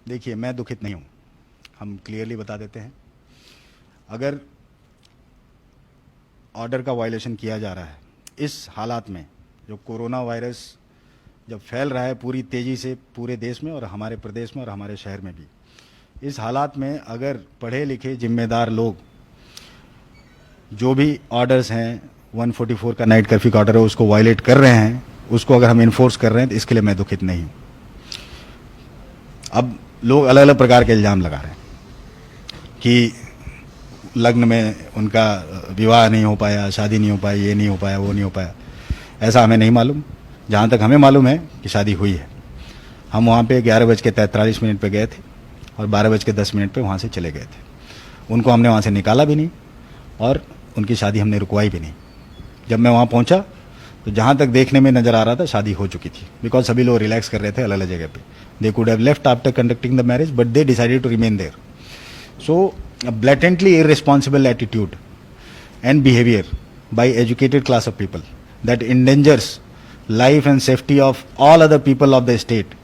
देखिए, मैं दुखित नहीं हूँ। हम क्लियरली बता देते हैं, अगर ऑर्डर का वायलेशन किया जा रहा है इस हालात में, जो कोरोना वायरस जब फैल रहा है पूरी तेज़ी से पूरे देश में और हमारे प्रदेश में और हमारे शहर में भी, इस हालात में अगर पढ़े लिखे जिम्मेदार लोग जो भी ऑर्डर्स हैं, 144 का नाइट कर्फ्यू का ऑर्डर है, उसको वायलेट कर रहे हैं, उसको अगर हम इन्फोर्स कर रहे हैं, तो इसके लिए मैं दुखित नहीं हूँ। अब लोग अलग अलग प्रकार के इल्ज़ाम लगा रहे हैं कि लग्न में उनका विवाह नहीं हो पाया, शादी नहीं हो पाई, ये नहीं हो पाया, वो नहीं हो पाया। ऐसा हमें नहीं मालूम। जहाँ तक हमें मालूम है कि शादी हुई है। हम वहाँ पे 11:43 पे गए थे और 12:10 पे वहाँ से चले गए थे। उनको हमने वहाँ से निकाला भी नहीं और उनकी शादी हमने रुकवाई भी नहीं। जब मैं वहाँ पहुँचा तो जहाँ तक देखने में नज़र आ रहा था शादी हो चुकी थी, बिकॉज सभी लोग रिलैक्स कर रहे थे अलग अलग जगह पे। They could have left after conducting the marriage, but they decided to remain there. So blatantly irresponsible attitude and behavior by educated class of people that endangers life and safety of all other people of the state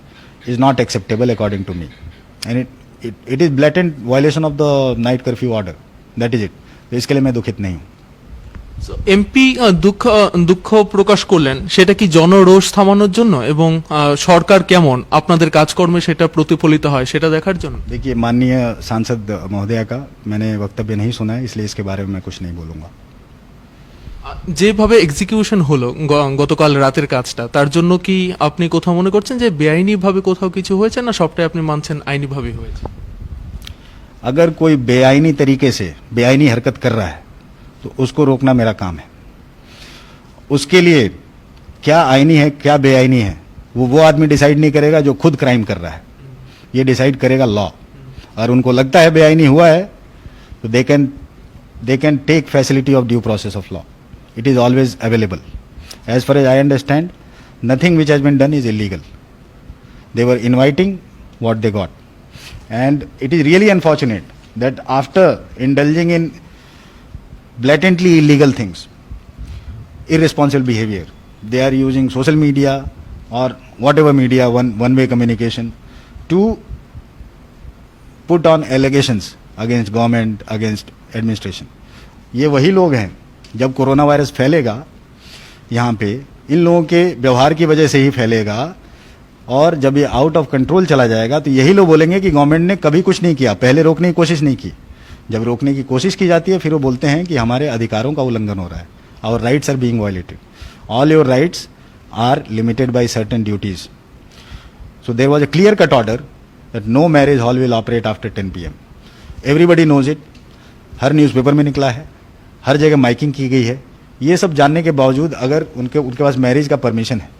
is not acceptable according to me, and it is blatant violation of the night curfew order. That is it. तो इसके लिए मैं दुखित नहीं हूँ। MP দুঃখ প্রকাশ করলেন, সেটা কি জনরোষ থামানোর জন্য এবং সরকার কেমন আপনাদের কাজকর্মে সেটা প্রতিফলিত হয় সেটা দেখার জন্য? देखिए, माननीय सांसद महोदया का मैंने वक्तव्य नहीं सुना है, इसलिए इसके बारे में मैं कुछ नहीं बोलूँगा। যেভাবে এক্সিকিউশন হলো গতকাল রাতের কাজটা, তার জন্য কি আপনি কোথাও মনে করছেন যে বেআইনিভাবে কোথাও কিছু হয়েছে, না সবটাই আপনি মানছেন আইনিভাবে হয়েছে? अगर कोई बेआईनी तरीके से बेआईनी हरकत कर रहा है तो उसको रोकना मेरा काम है। उसके लिए क्या आईनी है क्या बेआईनी है वो आदमी डिसाइड नहीं करेगा जो खुद क्राइम कर रहा है, ये डिसाइड करेगा लॉ। और उनको लगता है बेआईनी हुआ है तो they can take facility of due process of law. It is always available. As far as I understand, nothing which has been done is illegal. They were inviting what they got, and it is really unfortunate that after indulging in blatantly illegal things, irresponsible behavior, they are using social media or whatever media, one way communication, to put on allegations against government, against administration. ये वही लोग हैं, जब corona virus फैलेगा यहाँ पे, इन लोगों के व्यवहार की वजह से ही फैलेगा, और जब ये आउट ऑफ कंट्रोल चला जाएगा तो यही लोग बोलेंगे कि गवर्नमेंट ने कभी कुछ नहीं किया, पहले रोकने की कोशिश नहीं की। जब रोकने की कोशिश की जाती है फिर वो बोलते हैं कि हमारे अधिकारों का उल्लंघन हो रहा है, our rights are being violated, all your rights are limited by certain duties. So there was a clear cut order that no marriage hall will operate after 10 PM। Everybody knows it, हर newspaper में निकला है, हर जगह miking की गई है। ये सब जानने के बावजूद अगर उनके पास मैरिज का परमिशन है,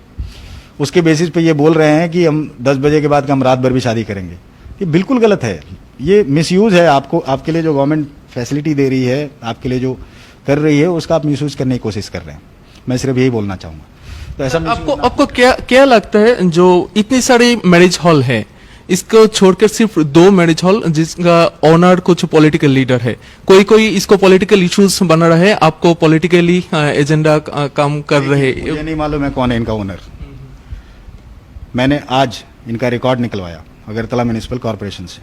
उसके बेसिस पे ये बोल रहे हैं कि हम 10 बजे के बाद हम रात भर भी शादी करेंगे, ये बिल्कुल गलत है। ये मिसयूज है। आपके लिए जो गवर्नमेंट फैसिलिटी दे रही है, आपके लिए जो कर रही है, उसका आप मिसयूज करने की कोशिश कर रहे हैं। मैं सिर्फ यही बोलना चाहूँगा। तो ऐसा आपको क्या लगता है, जो इतनी सारी मैरिज हॉल है, इसको छोड़कर सिर्फ 2 मैरिज हॉल जिसका ऑनर कुछ पॉलिटिकल लीडर है, कोई इसको पॉलिटिकल इश्यूज बना रहा है, आपको पॉलिटिकली एजेंडा काम कर रहे? मुझे नहीं मालूम है कौन है इनका ओनर। मैंने आज इनका रिकॉर्ड निकलवाया अगरतला म्यूनिसिपल कॉर्पोरेशन से।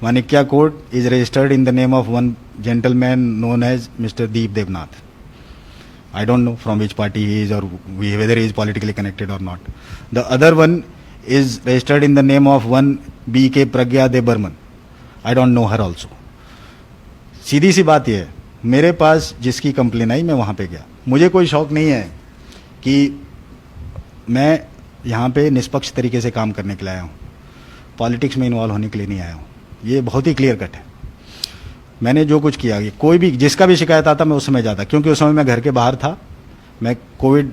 Manikya court is registered in the name of one gentleman known as mister Deep Debnath. I don't know from which party he is or whether he is politically connected or not. The other one is registered in the name of one B.K. Pragya De Burman. I don't know her also. सीधी सी बात यह है, मेरे पास जिसकी complain आई मैं वहाँ पे गया। मुझे कोई शौक नहीं है कि मैं यहाँ पे निष्पक्ष तरीके से काम करने के लिए आया हूँ, पॉलिटिक्स में इन्वॉल्व होने के लिए नहीं आया हूँ। ये बहुत ही क्लियर कट है। मैंने जो कुछ किया, कोई भी जिसका भी शिकायत आता मैं उस समय जाता, क्योंकि उस समय मैं घर के बाहर था। मैं कोविड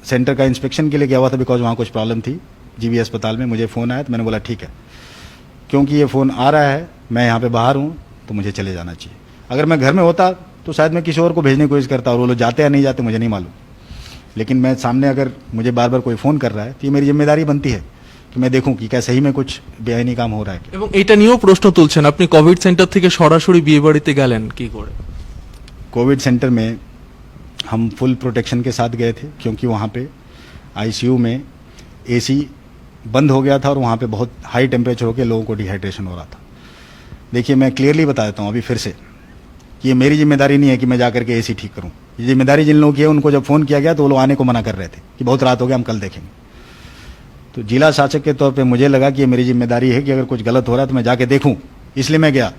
सेंटर का इंस्पेक्शन के लिए गया हुआ था, बिकॉज वहाँ कुछ प्रॉब्लम थी जीबी अस्पताल में। मुझे फ़ोन आया तो मैंने बोला ठीक है, क्योंकि ये फ़ोन आ रहा है, मैं यहाँ पे बाहर हूँ तो मुझे चले जाना चाहिए। अगर मैं घर में होता तो शायद मैं किसी और को भेजने की कोशिश करता, और वो लोग जाते या नहीं जाते मुझे नहीं मालूम। लेकिन मैं सामने अगर मुझे बार बार कोई फ़ोन कर रहा है तो ये मेरी जिम्मेदारी बनती है कि मैं देखूं कि क्या सही में कुछ बेआईनी काम हो रहा है। এবং এটা নিয়েও প্রশ্ন তুলছেন, আপনি কোভিড সেন্টার থেকে সরাসরি বিয়ে বাড়িতে গেলেন কি করে? कोविड सेंटर में हम फुल प्रोटेक्शन के साथ गए थे, क्योंकि वहाँ पे आईसीयू में एसी बंद हो गया था और वहाँ पे बहुत हाई टेम्परेचर होकर लोगों को डिहाइड्रेशन हो रहा था। देखिए मैं क्लियरली बता देता हूँ अभी फिर से कि ये मेरी जिम्मेदारी नहीं है कि मैं जाकर के एसी ठीक करूँ। ये जिम्मेदारी जिन लोगों की है उनको जब फ़ोन किया गया तो वो लोग आने को मना कर रहे थे कि बहुत रात हो गया, हम कल देखेंगे। तो जिला शासक के तौर पे मुझे लगा कि ये मेरी जिम्मेदारी है कि अगर कुछ गलत हो रहा है तो मैं जाके देखूँ, इसलिए मैं गया।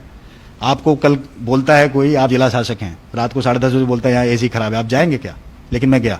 आपको कल बोलता है कोई आप जिला शासक हैं, रात को 10:30 बजे बोलता है यहाँ एसी खराब है, आप जाएंगे क्या? लेकिन मैं गया।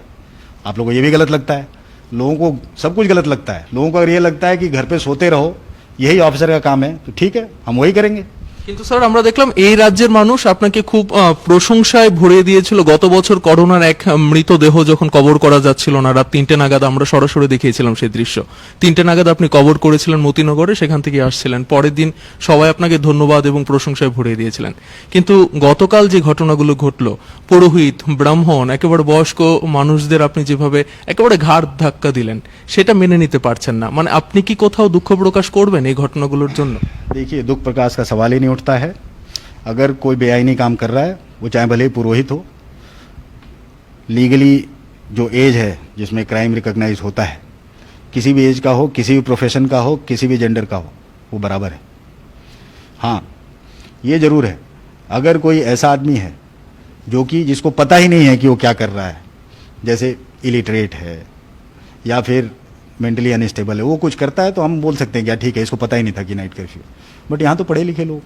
आप लोगों को ये भी गलत लगता है, लोगों को सब कुछ गलत लगता है। लोगों को अगर ये लगता है कि घर पे सोते रहो यही ऑफिसर का काम है, तो ठीक है, हम वही करेंगे। কিন্তু স্যার আমরা দেখলাম এই রাজ্যের মানুষ আপনাকে খুব প্রশংসায় ভরিয়ে দিয়েছিল। গত বছর করোনার এক মৃতদেহ যখন কবর করা যাচ্ছিল না, রাত 3টে নাগাদ আমরা সরাসরি দেখিয়েছিলাম সেই দৃশ্য। 3টে নাগাদ আপনি কবর করেছিলেন মতিনগরে, সেখান থেকে আসছিলেন। পরের দিন সবাই আপনাকে ধন্যবাদ এবং প্রশংসায় ভরিয়ে দিয়েছিলেন। কিন্তু গতকাল যে ঘটনাগুলো ঘটলো, পুরোহিত, ব্রাহ্মণ, একেবারে বয়স্ক মানুষদের আপনি যেভাবে একেবারে ঘাড় ধাক্কা দিলেন, সেটা মেনে নিতে পারছেন না। মানে আপনি কি কোথাও দুঃখ প্রকাশ করবেন এই ঘটনাগুলোর জন্য? देखिए दुख प्रकाश का सवाल ही नहीं उठता है। अगर कोई बेआईनी काम कर रहा है, वो चाहे भले ही पुरोहित हो, लीगली जो एज है जिसमें क्राइम रिकॉग्नाइज होता है, किसी भी एज का हो, किसी भी प्रोफेशन का हो, किसी भी जेंडर का हो, वो बराबर है। हाँ, ये जरूर है अगर कोई ऐसा आदमी है जो कि जिसको पता ही नहीं है कि वो क्या कर रहा है, जैसे इलिटरेट है या फिर मेंटली अनस्टेबल है, वो कुछ करता है तो हम बोल सकते हैं क्या ठीक है, इसको पता ही नहीं था कि नाइट कर्फ्यू। बट यहाँ तो पढ़े लिखे लोग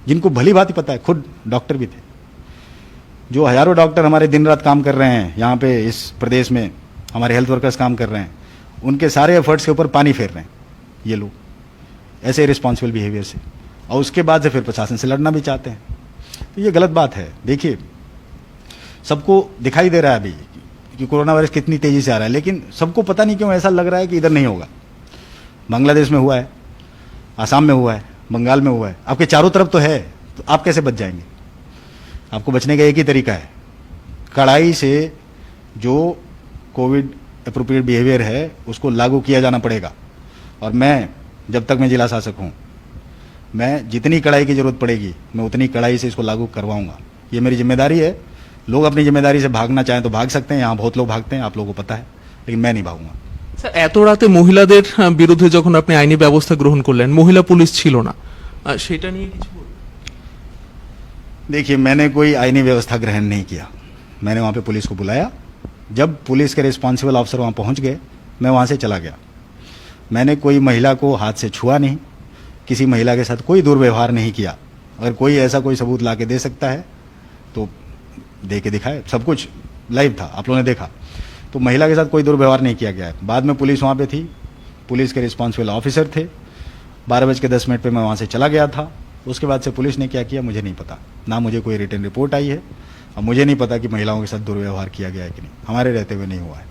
जिनको भली भांति पता है, खुद डॉक्टर भी थे, जो हजारों डॉक्टर हमारे दिन रात काम कर रहे हैं यहाँ पे इस प्रदेश में, हमारे हेल्थ वर्कर्स काम कर रहे हैं, उनके सारे एफर्ट्स के ऊपर पानी फेर रहे हैं ये लोग ऐसे रिस्पॉन्सिबल बिहेवियर से, और उसके बाद से फिर प्रशासन से लड़ना भी चाहते हैं। तो ये गलत बात है। देखिए सबको दिखाई दे रहा है अभी कि कोरोना वायरस कितनी तेजी से आ रहा है, लेकिन सबको पता नहीं क्यों ऐसा लग रहा है कि इधर नहीं होगा। बांग्लादेश में हुआ है, आसाम में हुआ है, बंगाल में हुआ है, आपके चारों तरफ तो है, तो आप कैसे बच जाएंगे? आपको बचने का एक ही तरीका है, कड़ाई से जो कोविड अप्रोप्रिएट बिहेवियर है उसको लागू किया जाना पड़ेगा। और मैं जब तक मैं जिला शासक हूँ, मैं जितनी कड़ाई की जरूरत पड़ेगी मैं उतनी कड़ाई से इसको लागू करवाऊंगा। ये मेरी जिम्मेदारी है। लोग अपनी जिम्मेदारी से भागना चाहें तो भाग सकते हैं, यहाँ बहुत लोग भागते हैं, आप लोगों को पता है, लेकिन मैं नहीं भागूंगा। স্যার এত রাতে মহিলাদের বিরুদ্ধে যখন আপনি আইনি ব্যবস্থা গ্রহণ করলেন, মহিলা পুলিশ ছিল না, সেটা নিয়ে কিছু বলুন। देखिए मैंने कोई आईनी व्यवस्था ग्रहण नहीं किया, मैंने वहाँ पे पुलिस को बुलाया। जब पुलिस के रिस्पॉन्सिबल ऑफिसर वहाँ पहुँच गए, मैं वहाँ से चला गया। मैंने कोई महिला को हाथ से छुआ नहीं, किसी महिला के साथ कोई दुर्व्यवहार नहीं किया। अगर कोई ऐसा कोई सबूत ला के दे सकता है तो दे के दिखाए, सब कुछ लाइव था, आप लोगों ने देखा। तो महिला के साथ कोई दुर्व्यवहार नहीं किया गया है। बाद में पुलिस वहाँ पे थी, पुलिस के रिस्पॉन्सिबल ऑफिसर थे, 12:10 पे मैं वहाँ से चला गया था। उसके बाद से पुलिस ने क्या किया मुझे नहीं पता, ना मुझे कोई रिटर्न रिपोर्ट आई है, और मुझे नहीं पता कि महिलाओं के साथ दुर्व्यवहार किया गया है कि नहीं, हमारे रहते हुए नहीं हुआ है।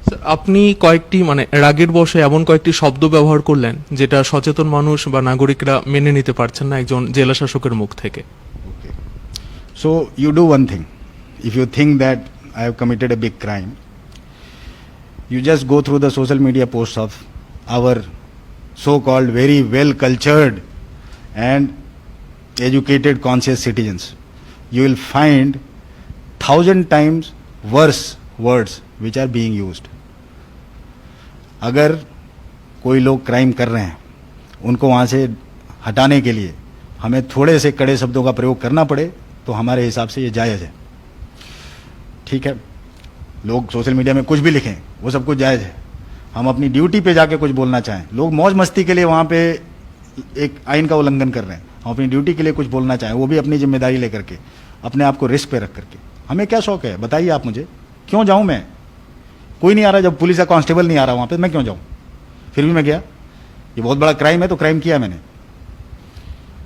স্যার আপনি কয়েকটি মানে রাগের বশে এমন কয়েকটি শব্দ ব্যবহার করলেন যেটা সচেতন মানুষ বা নাগরিকরা মেনে নিতে পারছেন না একজন জেলা শাসকের মুখ থেকে। Okay. So you do one thing, if you think that I have committed a big crime, you just go through the social media posts of our so-called very well cultured and educated conscious citizens. You will find 1,000 times worse words which are being used. अगर कोई लोग crime कर रहे हैं उनको वहाँ से हटाने के लिए हमें थोड़े से कड़े शब्दों का प्रयोग करना पड़े तो हमारे हिसाब से ये जायज़ है। ठीक है, लोग सोशल मीडिया में कुछ भी लिखें वो सब कुछ जायज़ है। हम अपनी ड्यूटी पे जाके कुछ बोलना चाहें, लोग मौज मस्ती के लिए वहाँ पे एक आइन का उल्लंघन कर रहे हैं, हम अपनी ड्यूटी के लिए कुछ बोलना चाहें, वो भी अपनी जिम्मेदारी लेकर के, अपने आप को रिस्क पे रख करके। हमें क्या शौक है बताइए आप मुझे, क्यों जाऊँ मैं? कोई नहीं आ रहा, जब पुलिस का कांस्टेबल नहीं आ रहा वहाँ पे, मैं क्यों जाऊँ? फिर भी मैं गया। ये बहुत बड़ा क्राइम है तो क्राइम किया मैंने।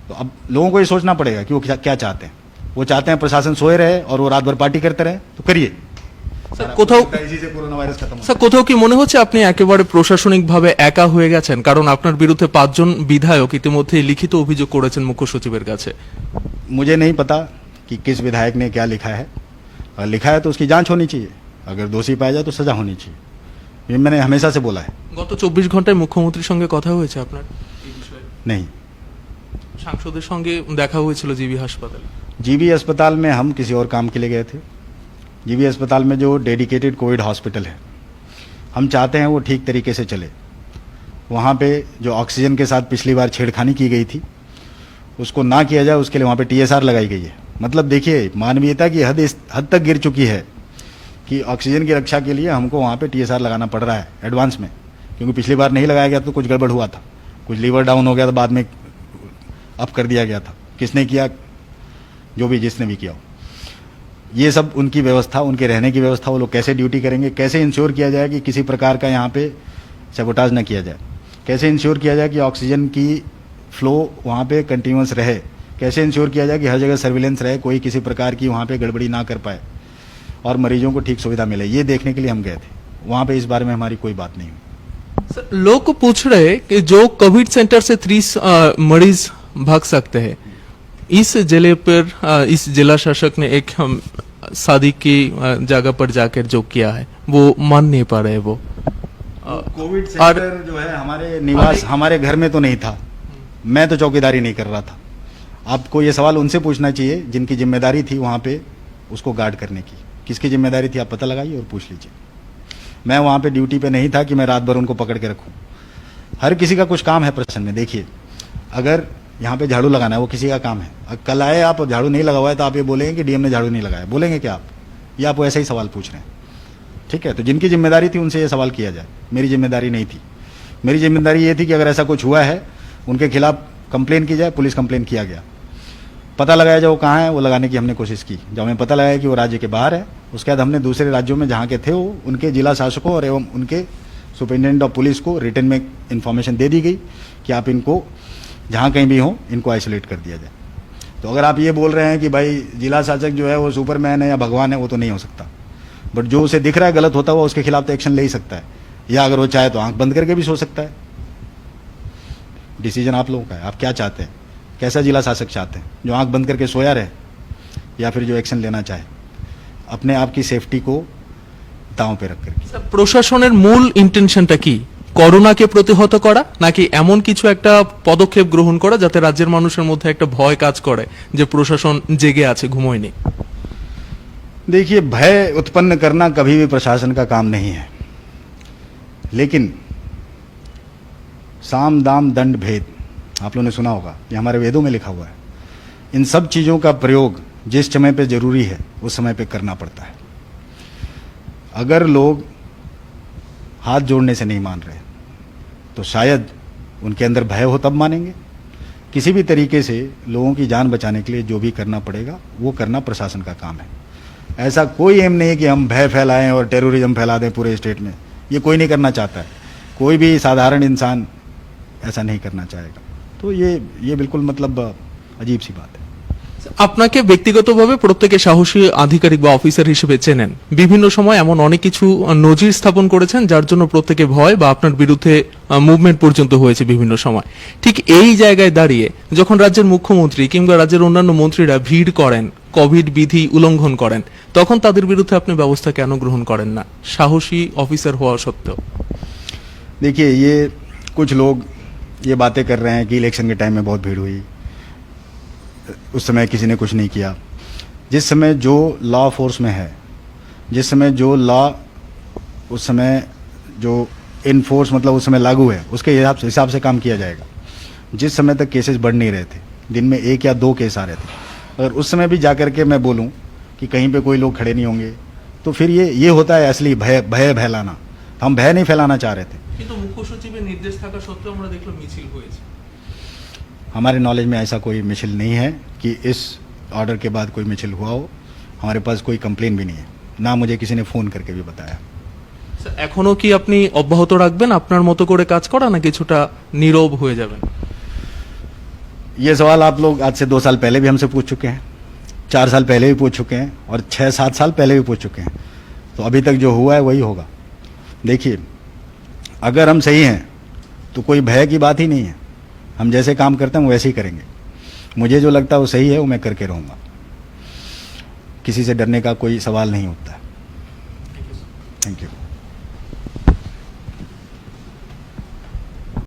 तो अब लोगों को ये सोचना पड़ेगा कि वो क्या चाहते हैं। वो चाहते हैं प्रशासन सोए रहे और वो रात भर पार्टी करते रहे, तो करिए। স্যার কোথাও इसी से कोरोना वायरस खत्म हो। স্যার কোথাও কি মনে হচ্ছে আপনি একেবারে প্রশাসনিকভাবে একা হয়ে গেছেন? কারণ আপনার বিরুদ্ধে 5 জন বিধায়ক ইতিমধ্যে লিখিত অভিযোগ করেছেন মুখ্য সচিবের কাছে। मुझे नहीं पता कि किस विधायक ने क्या लिखा है, और लिखा है तो उसकी जांच होनी चाहिए, अगर दोषी पाया जाए तो सजा होनी चाहिए, ये मैंने हमेशा से बोला है। গত 24 ঘন্টায় মুখ্যমন্ত্রীর সঙ্গে কথা হয়েছে আপনার এই বিষয়ে? नहीं, সাংসদের সঙ্গে দেখা হয়েছিল জিবি হাসপাতালে। जीबी अस्पताल में हम किसी और काम के लिए गए थे। जीबी अस्पताल में जो डेडिकेटेड कोविड हॉस्पिटल है, हम चाहते हैं वो ठीक तरीके से चले। वहाँ पे जो ऑक्सीजन के साथ पिछली बार छेड़खानी की गई थी उसको ना किया जाए, उसके लिए वहाँ पे TSR लगाई गई है। मतलब देखिए मानवीयता की हद तक गिर चुकी है कि ऑक्सीजन की रक्षा के लिए हमको वहाँ पे TSR लगाना पड़ रहा है एडवांस में, क्योंकि पिछली बार नहीं लगाया गया तो कुछ गड़बड़ हुआ था, कुछ लीवर डाउन हो गया तो बाद में अप कर दिया गया था। किसने किया, जो भी जिसने भी किया हो, ये सब उनकी व्यवस्था, उनके रहने की व्यवस्था, वो लोग कैसे ड्यूटी करेंगे, कैसे इंश्योर किया जाए कि किसी प्रकार का यहाँ पे सैबोटाज न किया जाए, कैसे इंश्योर किया जाए कि ऑक्सीजन की फ्लो वहाँ पे कंटिन्यूअस रहे, कैसे इंश्योर किया जाए कि हर जगह सर्विलेंस रहे, कोई किसी प्रकार की वहाँ पे गड़बड़ी ना कर पाए और मरीजों को ठीक सुविधा मिले, ये देखने के लिए हम गए थे। वहाँ पे इस बारे में हमारी कोई बात नहीं हुई। सर, लोग पूछ रहे हैं कि जो कोविड सेंटर से 30 मरीज भाग सकते हैं, इस जिले पर इस जिला शासक ने एक शादी की जगह पर जाकर जो किया है वो मान नहीं पा रहे। वो कोविड सेंटर जो है हमारे निवास, हमारे घर में तो नहीं था, मैं तो चौकीदारी नहीं कर रहा था। आपको ये सवाल उनसे पूछना चाहिए जिनकी जिम्मेदारी थी वहाँ पे उसको गार्ड करने की। किसकी जिम्मेदारी थी आप पता लगाइए और पूछ लीजिए। मैं वहाँ पे ड्यूटी पे नहीं था कि मैं रात भर उनको पकड़ के रखूँ। हर किसी का कुछ काम है प्रश्न में। देखिए, अगर यहाँ पे झाड़ू लगाना है वो किसी का काम है, कल आए आप झाड़ू नहीं लगा हुआ है तो आप ये बोलेंगे कि डीएम ने झाड़ू नहीं लगाया, बोलेंगे क्या आप? ये आप ऐसा ही सवाल पूछ रहे हैं, ठीक है? तो जिनकी जिम्मेदारी थी उनसे ये सवाल किया जाए, मेरी जिम्मेदारी नहीं थी। मेरी जिम्मेदारी ये थी कि अगर ऐसा कुछ हुआ है उनके खिलाफ कंप्लेन की जाए, पुलिस कंप्लेन किया गया, पता लगाया जाए वो कहाँ है, वो लगाने की हमने कोशिश की। जब हमें पता लगाया कि वो राज्य के बाहर है, उसके बाद हमने दूसरे राज्यों में जहाँ के थे वो उनके जिला शासकों और एवं उनके सुपरिटेंडेंट ऑफ पुलिस को रिटर्न में इन्फॉर्मेशन दे दी गई कि आप इनको जहाँ कहीं भी हो इनको आइसोलेट कर दिया जाए। तो अगर आप ये बोल रहे हैं कि भाई जिला शासक जो है वो सुपरमैन है या भगवान है, वो तो नहीं हो सकता। बट जो उसे दिख रहा है गलत होता हुआ उसके खिलाफ तो एक्शन ले ही सकता है, या अगर वो चाहे तो आंख बंद करके भी सो सकता है। डिसीजन आप लोगों का है, आप क्या चाहते हैं, कैसा जिला शासक चाहते हैं, जो आंख बंद करके सोया रहे या फिर जो एक्शन लेना चाहे अपने आप की सेफ्टी को दांव पे रख करके। প্রশাসনের মূল ইন্টেনশনটা কি? করোনাকে প্রতিহত করা নাকি এমন কিছু একটা পদক্ষেপ গ্রহণ করা যাতে রাজ্যের মানুষের মধ্যে একটা ভয় কাজ করে যে প্রশাসন জেগে আছে, ঘুমোয়নি? देखिए, भय उत्पन्न करना कभी भी प्रशासन का काम नहीं है, लेकिन साम दाम दंड भेद आप लोगों ने सुना होगा, ये हमारे वेदों में लिखा हुआ है। इन सब चीज़ों का प्रयोग जिस समय पे जरूरी है उस समय पे करना पड़ता है। अगर लोग हाथ जोड़ने से नहीं मान रहे तो शायद उनके अंदर भय हो तब मानेंगे। किसी भी तरीके से लोगों की जान बचाने के लिए जो भी करना पड़ेगा वो करना प्रशासन का काम है। ऐसा कोई एम नहीं है कि हम भय फैलाएं और टेररिज्म फैला दें पूरे स्टेट में, ये कोई नहीं करना चाहता है। कोई भी साधारण इंसान ऐसा नहीं करना चाहेगा। तो ये बिल्कुल मतलब अजीब सी बात है। আপনাকে ব্যক্তিগতভাবে প্রত্যেকে সাহসী আধিকারিক বা অফিসার হিসেবে চেনেন। বিভিন্ন সময় এমন অনেক কিছু নজির স্থাপন করেছেন যার জন্য প্রত্যেকে ভয় বা আপনার বিরুদ্ধে মুভমেন্ট পর্যন্ত হয়েছে বিভিন্ন সময়। ঠিক এই জায়গায় দাঁড়িয়ে যখন রাজ্যের মুখ্যমন্ত্রী কিংবা রাজ্যের অন্যান্য মন্ত্রীরা ভিড় করেন, কোভিড বিধি উল্লঙ্ঘন করেন, তখন তাদের বিরুদ্ধে আপনি ব্যবস্থা কেন গ্রহণ করেন না সাহসী অফিসার হওয়া সত্ত্বেও? देखिए, ये कुछ लोग ये बातें कर रहे हैं कि इलेक्शन के टाइम में बहुत भीड़ हुई, उस समय किसी ने कुछ नहीं किया। जिस समय जो लॉ फोर्स में है, जिस समय जो लॉ उस समय जो इनफोर्स मतलब उस समय लागू है, उसके हिसाब से काम किया जाएगा। जिस समय तक केसेस बढ़ नहीं रहे थे, दिन में 1 या 2 केस आ रहे थे, अगर उस समय भी जाकर के मैं बोलूं कि कहीं पे कोई लोग खड़े नहीं होंगे तो फिर ये होता है असली भय फैलाना। हम भय नहीं फैलाना चाह रहे थे। কিন্তু মুখ্য সচিবের নির্দেশ থাকা সত্ত্বেও আমরা দেখলাম মিছিল হয়েছে। हमारे नॉलेज में ऐसा कोई मिছিল नहीं है कि इस ऑर्डर के बाद कोई मिছিল हुआ हो। हमारे पास कोई कंप्लेन भी नहीं है, ना मुझे किसी ने फ़ोन करके भी बताया। এখনো কি আপনি অব্যাহত রাখবেন আপনার মতো করে কাজ করা না কিছুটা নীরব হয়ে যাবেন? ये सवाल आप लोग आज से 2 साल पहले भी हमसे पूछ चुके हैं, 4 साल पहले भी पूछ चुके हैं और 6-7 साल पहले भी पूछ चुके हैं। तो अभी तक जो हुआ है वही होगा। देखिए, अगर हम सही हैं तो कोई भय की बात ही नहीं है। हम जैसे काम करते हैं वैसे ही करेंगे। मुझे जो लगता है वो सही है, वो मैं करके रहूँगा। किसी से डरने का कोई सवाल नहीं होता है। Thank you.